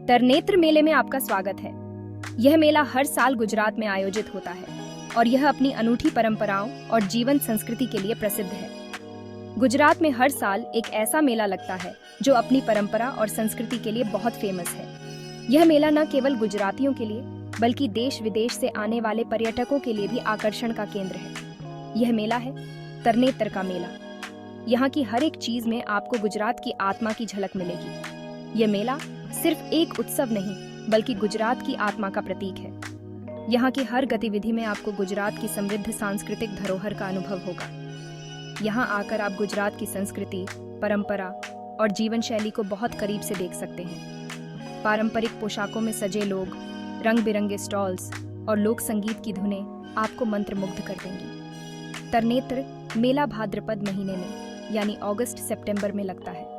तरनेत्र मेले में आपका स्वागत है। यह मेला हर साल गुजरात में आयोजित होता है और यह अपनी अनूठी परंपराओं और जीवंत संस्कृति के लिए प्रसिद्ध है। गुजरात में हर साल एक ऐसा मेला लगता है जो अपनी परंपरा और संस्कृति के लिए बहुत फेमस है। यह मेला न केवल गुजरातियों के लिए बल्कि देश विदेश से आने वाले पर्यटकों के लिए भी आकर्षण का केंद्र है। यह मेला है तरनेत्र का मेला। यहाँ की हर एक चीज में आपको गुजरात की आत्मा की झलक मिलेगी। यह मेला सिर्फ एक उत्सव नहीं बल्कि गुजरात की आत्मा का प्रतीक है। यहाँ की हर गतिविधि में आपको गुजरात की समृद्ध सांस्कृतिक धरोहर का अनुभव होगा। यहाँ आकर आप गुजरात की संस्कृति, परंपरा और जीवन शैली को बहुत करीब से देख सकते हैं। पारंपरिक पोशाकों में सजे लोग, रंग बिरंगे स्टॉल्स और लोक संगीत की धुनें आपको मंत्रमुग्ध कर देंगी। तरनेत्र मेला भाद्रपद महीने में यानी अगस्त सितंबर में लगता है।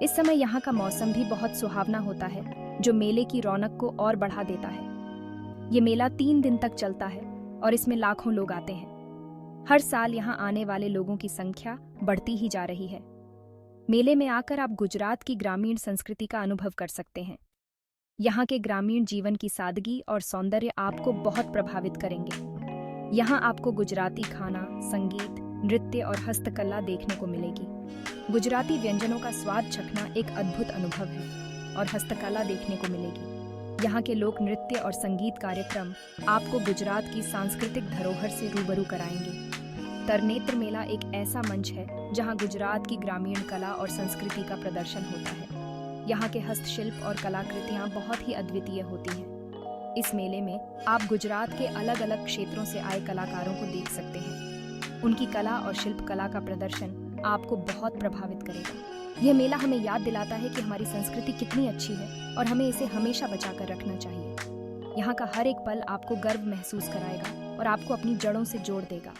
इस समय यहाँ का मौसम भी बहुत सुहावना होता है जो मेले की रौनक को और बढ़ा देता है। ये मेला 3 दिन तक चलता है और इसमें लाखों लोग आते हैं। हर साल यहाँ आने वाले लोगों की संख्या बढ़ती ही जा रही है। मेले में आकर आप गुजरात की ग्रामीण संस्कृति का अनुभव कर सकते हैं। यहाँ के ग्रामीण जीवन की सादगी और सौंदर्य आपको बहुत प्रभावित करेंगे। यहाँ आपको गुजराती खाना, संगीत, नृत्य और हस्तकला देखने को मिलेगी। गुजराती व्यंजनों का स्वाद चखना एक अद्भुत अनुभव है और हस्तकला देखने को मिलेगी। यहाँ के लोक नृत्य और संगीत कार्यक्रम आपको गुजरात की सांस्कृतिक धरोहर से रूबरू कराएंगे। तरनेत्र मेला एक ऐसा मंच है जहाँ गुजरात की ग्रामीण कला और संस्कृति का प्रदर्शन होता है। यहाँ के हस्तशिल्प और कलाकृतियाँ बहुत ही अद्वितीय होती हैं। इस मेले में आप गुजरात के अलग अलग क्षेत्रों से आए कलाकारों को देख सकते हैं। उनकी कला और शिल्प कला का प्रदर्शन आपको बहुत प्रभावित करेगा। यह मेला हमें याद दिलाता है कि हमारी संस्कृति कितनी अच्छी है और हमें इसे हमेशा बचाकर रखना चाहिए। यहाँ का हर एक पल आपको गर्व महसूस कराएगा और आपको अपनी जड़ों से जोड़ देगा।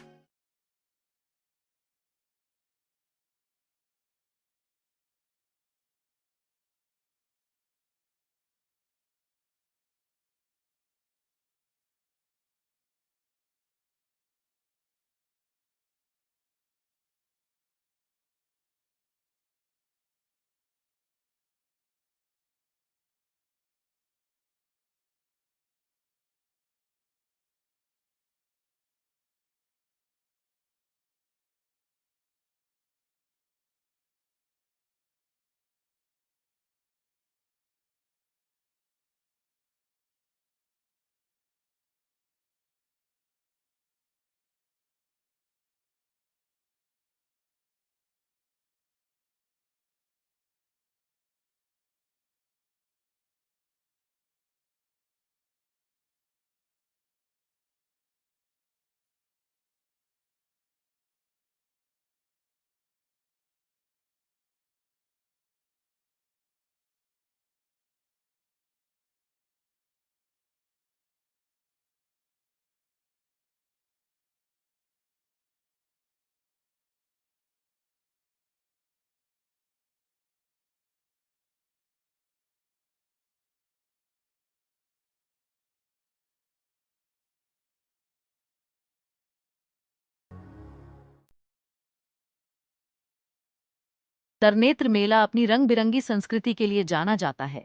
तरनेत्र मेला अपनी रंग बिरंगी संस्कृति के लिए जाना जाता है।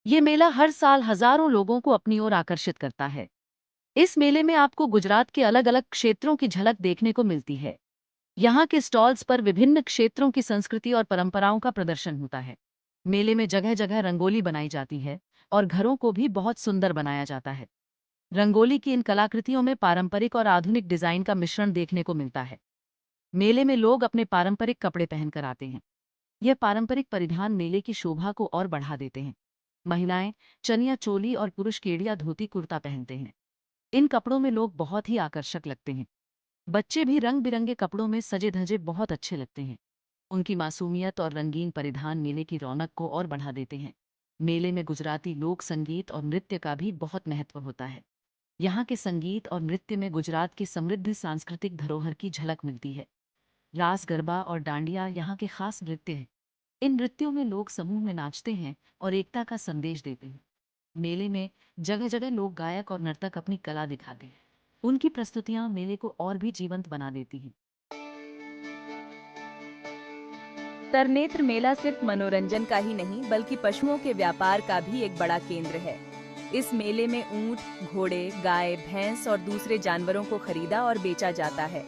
ये मेला हर साल हजारों लोगों को अपनी ओर आकर्षित करता है। इस मेले में आपको गुजरात के अलग अलग क्षेत्रों की झलक देखने को मिलती है। यहाँ के स्टॉल्स पर विभिन्न क्षेत्रों की संस्कृति और परंपराओं का प्रदर्शन होता है। मेले में जगह जगह रंगोली बनाई जाती है और घरों को भी बहुत सुंदर बनाया जाता है। रंगोली की इन कलाकृतियों में पारंपरिक और आधुनिक डिजाइन का मिश्रण देखने को मिलता है। मेले में लोग अपने पारंपरिक कपड़े पहनकर आते हैं। यह पारंपरिक परिधान मेले की शोभा को और बढ़ा देते हैं। महिलाएं चनिया चोली और पुरुष केडिया धोती कुर्ता पहनते हैं। इन कपड़ों में लोग बहुत ही आकर्षक लगते हैं। बच्चे भी रंग बिरंगे कपड़ों में सजे धजे बहुत अच्छे लगते हैं। उनकी मासूमियत और रंगीन परिधान मेले की रौनक को और बढ़ा देते हैं। मेले में गुजराती लोक संगीत और नृत्य का भी बहुत महत्व होता है। यहाँ के संगीत और नृत्य में गुजरात की समृद्ध सांस्कृतिक धरोहर की झलक मिलती है। रास गरबा और डांडिया यहाँ के खास नृत्य हैं। इन नृत्यों में लोग समूह में नाचते हैं और एकता का संदेश देते हैं। मेले में जगह जगह लोग गायक और नर्तक अपनी कला दिखाते हैं। उनकी प्रस्तुतियां मेले को और भी जीवंत बना देती हैं। तरनेत्र मेला सिर्फ मनोरंजन का ही नहीं बल्कि पशुओं के व्यापार का भी एक बड़ा केंद्र है। इस मेले में ऊंट, घोड़े, गाय, भैंस और दूसरे जानवरों को खरीदा और बेचा जाता है।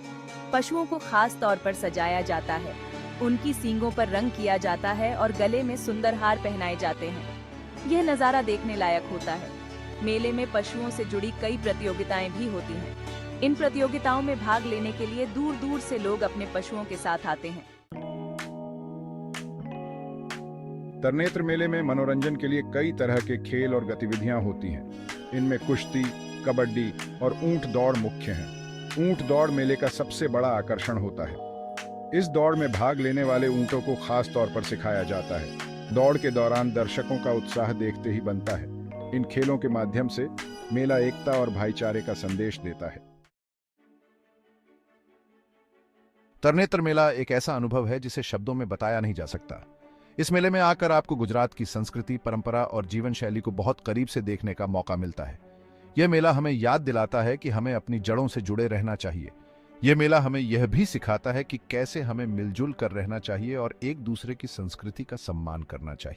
पशुओं को खास तौर पर सजाया जाता है, उनकी सींगों पर रंग किया जाता है और गले में सुंदर हार पहनाए जाते हैं। यह नज़ारा देखने लायक होता है। मेले में पशुओं से जुड़ी कई प्रतियोगिताएं भी होती हैं। इन प्रतियोगिताओं में भाग लेने के लिए दूर दूर से लोग अपने पशुओं के साथ आते हैं। तरनेत्र मेले में मनोरंजन के लिए कई तरह के खेल और गतिविधियां होती हैं। इनमें कुश्ती, कबड्डी और ऊंट दौड़ मुख्य हैं। ऊंट दौड़ मेले का सबसे बड़ा आकर्षण होता है। इस दौड़ में भाग लेने वाले ऊंटों को खास तौर पर सिखाया जाता है। दौड़ के दौरान दर्शकों का उत्साह देखते ही बनता है। इन खेलों के माध्यम से मेला एकता और भाईचारे का संदेश देता है। तरनेत्र मेला एक ऐसा अनुभव है जिसे शब्दों में बताया नहीं जा सकता। इस मेले में आकर आपको गुजरात की संस्कृति, परंपरा और जीवन शैली को बहुत करीब से देखने का मौका मिलता है। यह मेला हमें याद दिलाता है कि हमें अपनी जड़ों से जुड़े रहना चाहिए। यह मेला हमें यह भी सिखाता है कि कैसे हमें मिलजुल कर रहना चाहिए और एक दूसरे की संस्कृति का सम्मान करना चाहिए।